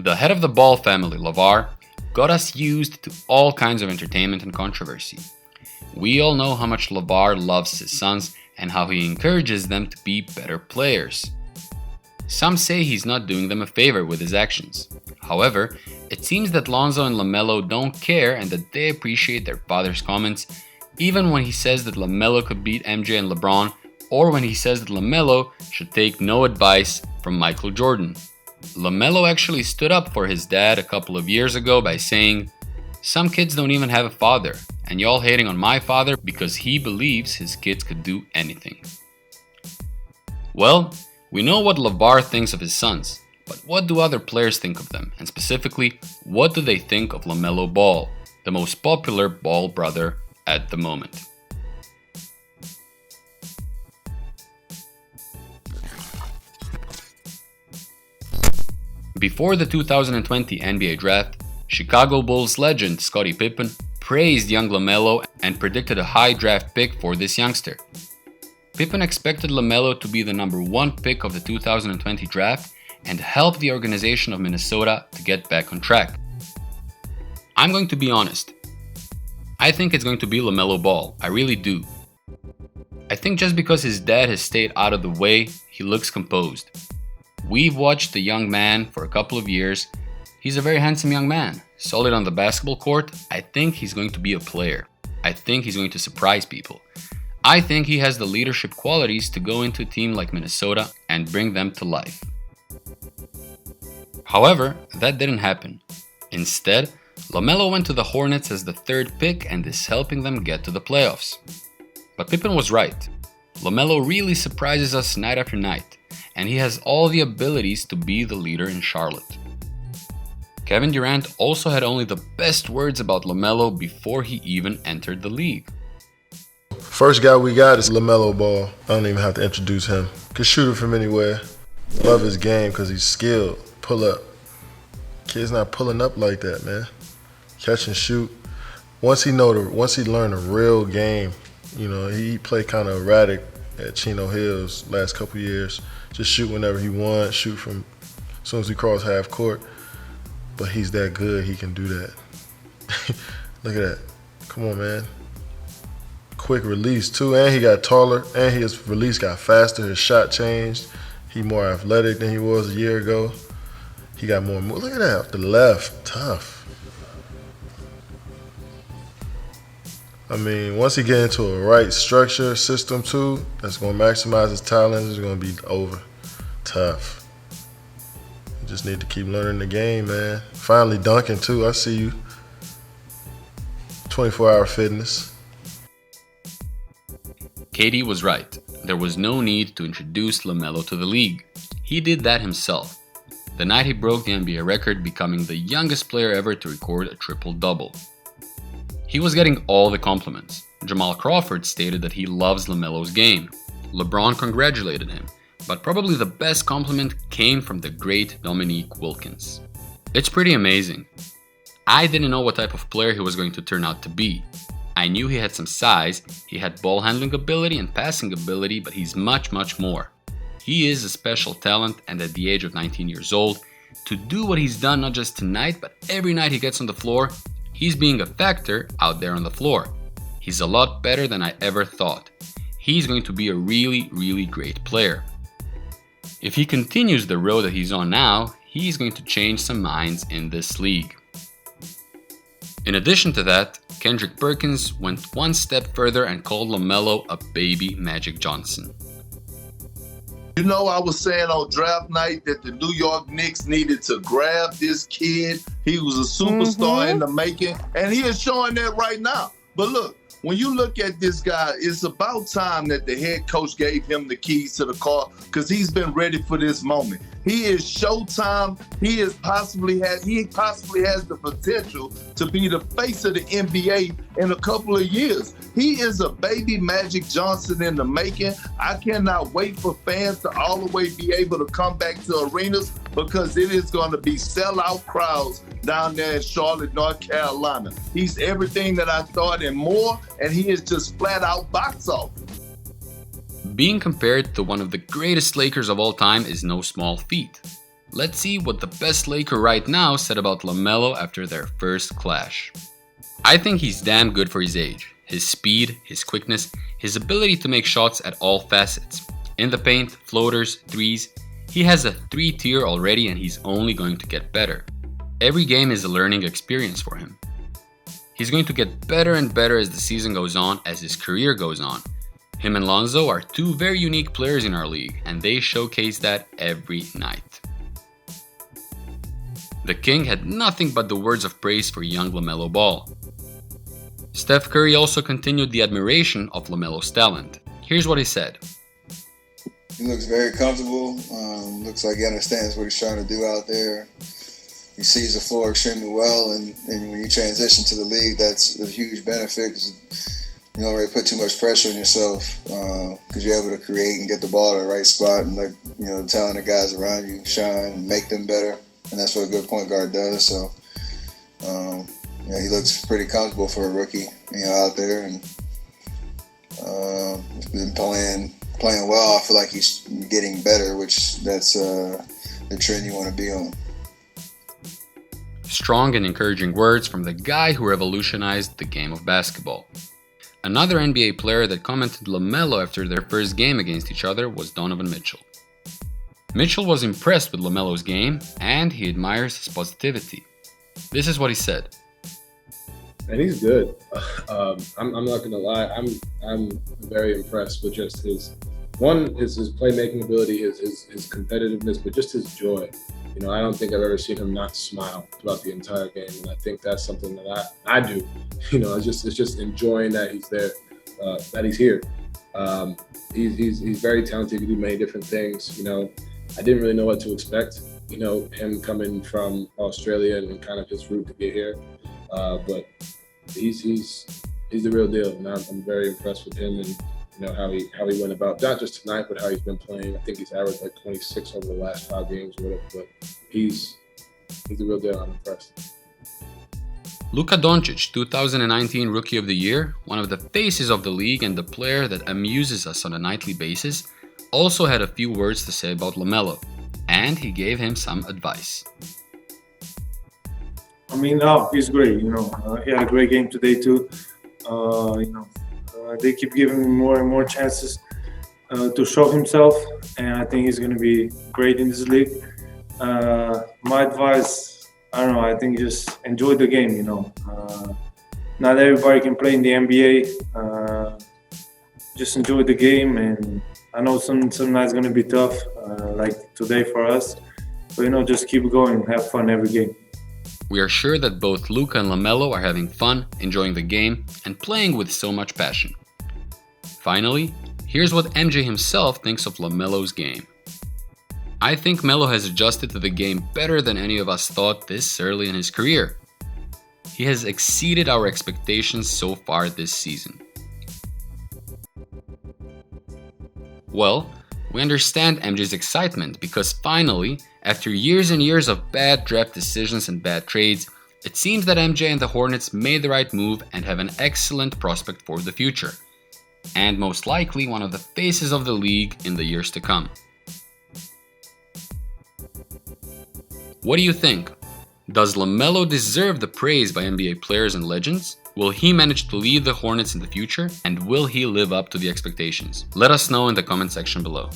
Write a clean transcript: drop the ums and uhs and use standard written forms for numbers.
The head of the Ball family, LaVar, got us used to all kinds of entertainment and controversy. We all know how much LaVar loves his sons and how he encourages them to be better players. Some say he's not doing them a favor with his actions. However, it seems that Lonzo and LaMelo don't care and that they appreciate their father's comments, even when he says that LaMelo could beat MJ and LeBron, or when he says that LaMelo should take no advice from Michael Jordan. LaMelo actually stood up for his dad a couple of years ago by saying, "Some kids don't even have a father, and y'all hating on my father because he believes his kids could do anything." Well, we know what LaVar thinks of his sons, but what do other players think of them? And specifically, what do they think of LaMelo Ball, the most popular Ball brother at the moment? Before the 2020 NBA draft, Chicago Bulls legend Scottie Pippen praised young LaMelo and predicted a high draft pick for this youngster. Pippen expected LaMelo to be the number 1 pick of the 2020 draft and help the organization of Minnesota to get back on track. I'm going to be honest. I think it's going to be LaMelo Ball. I really do. I think just because his dad has stayed out of the way, he looks composed. We've watched the young man for a couple of years. He's a very handsome young man, solid on the basketball court. I think he's going to be a player. I think he's going to surprise people. I think he has the leadership qualities to go into a team like Minnesota and bring them to life. However, that didn't happen. Instead, LaMelo went to the Hornets as the 3rd pick and is helping them get to the playoffs. But Pippen was right. LaMelo really surprises us night after night, and he has all the abilities to be the leader in Charlotte. Kevin Durant also had only the best words about LaMelo before he even entered the league. First guy we got is LaMelo Ball. I don't even have to introduce him. Can shoot it from anywhere. Love his game because he's skilled. Pull up. Kid's not pulling up like that, man. Catch and shoot. Once he learned a real game, he played kind of erratic at Chino Hills last couple years. Just shoot whenever he wants, shoot from as soon as he crossed half court. But he's that good, he can do that. Look at that. Come on, man. Quick release too, and he got taller, and his release got faster, his shot changed. He more athletic than he was a year ago. He got more move. Look at that, off the left, tough. I mean, once he get into a right structure system too, that's gonna maximize his talent, it's gonna be over. Tough. You just need to keep learning the game, man. Finally dunking too, I see you. 24-hour fitness. Katie was right. There was no need to introduce LaMelo to the league. He did that himself. The night he broke the NBA record, becoming the youngest player ever to record a triple-double. He was getting all the compliments. Jamal Crawford stated that he loves LaMelo's game. LeBron congratulated him, but probably the best compliment came from the great Dominique Wilkins. It's pretty amazing. I didn't know what type of player he was going to turn out to be. I knew he had some size, he had ball handling ability and passing ability, but he's much, much more. He is a special talent, and at the age of 19 years old, to do what he's done not just tonight, but every night he gets on the floor, he's being a factor out there on the floor. He's a lot better than I ever thought. He's going to be a really, really great player. If he continues the road that he's on now, he's going to change some minds in this league. In addition to that, Kendrick Perkins went one step further and called LaMelo a baby Magic Johnson. I was saying on draft night that the New York Knicks needed to grab this kid. He was a superstar in the making, and he is showing that right now. But look, when you look at this guy, it's about time that the head coach gave him the keys to the car because he's been ready for this moment. He is showtime. He possibly has the potential to be the face of the NBA in a couple of years. He is a baby Magic Johnson in the making. I cannot wait for fans to all the way be able to come back to arenas because it is going to be sellout crowds down there in Charlotte, North Carolina. He's everything that I thought and more, and he is just flat out box office. Being compared to one of the greatest Lakers of all time is no small feat. Let's see what the best Laker right now said about LaMelo after their first clash. I think he's damn good for his age. His speed, his quickness, his ability to make shots at all facets. In the paint, floaters, threes. He has a 3-tier already and he's only going to get better. Every game is a learning experience for him. He's going to get better and better as the season goes on, as his career goes on. Him and Lonzo are two very unique players in our league, and they showcase that every night. The King had nothing but the words of praise for young LaMelo Ball. Steph Curry also continued the admiration of LaMelo's talent. Here's what he said. He looks very comfortable. Looks like he understands what he's trying to do out there. He sees the floor extremely well, and when you transition to the league, that's a huge benefit because you don't really put too much pressure on yourself because you're able to create and get the ball to the right spot and let the talented guys around you shine and make them better, and that's what a good point guard does. So he looks pretty comfortable for a rookie, out there, and he's been playing well. I feel like he's getting better, which that's the trend you want to be on. Strong and encouraging words from the guy who revolutionized the game of basketball. Another NBA player that commented LaMelo after their first game against each other was Donovan Mitchell. Mitchell was impressed with LaMelo's game and he admires his positivity. This is what he said. And he's good. I'm not gonna lie. I'm very impressed with just his playmaking ability, his competitiveness, but just his joy. I don't think I've ever seen him not smile throughout the entire game, and I think that's something that I do. It's just enjoying that he's there, that he's here. He's very talented. He can do many different things. I didn't really know what to expect. Him coming from Australia and kind of his route to get here, but he's the real deal, and I'm very impressed with him and how he went about, not just tonight, but how he's been playing. I think he's averaged like 26 over the last 5 games or whatever, but he's the real deal. I'm impressed. Luka Doncic, 2019 Rookie of the Year, one of the faces of the league and the player that amuses us on a nightly basis, also had a few words to say about LaMelo, and he gave him some advice. He's great. He had a great game today too. They keep giving him more and more chances to show himself, and I think he's going to be great in this league. My advice, I think just enjoy the game. Not everybody can play in the NBA. Just enjoy the game, and I know some nights going to be tough, like today for us. But just keep going, have fun every game. We are sure that both Luka and LaMelo are having fun, enjoying the game, and playing with so much passion. Finally, here's what MJ himself thinks of LaMelo's game. I think Melo has adjusted to the game better than any of us thought this early in his career. He has exceeded our expectations so far this season. Well, we understand MJ's excitement because finally, after years and years of bad draft decisions and bad trades, it seems that MJ and the Hornets made the right move and have an excellent prospect for the future, and most likely one of the faces of the league in the years to come. What do you think? Does LaMelo deserve the praise by NBA players and legends? Will he manage to lead the Hornets in the future? And will he live up to the expectations? Let us know in the comment section below.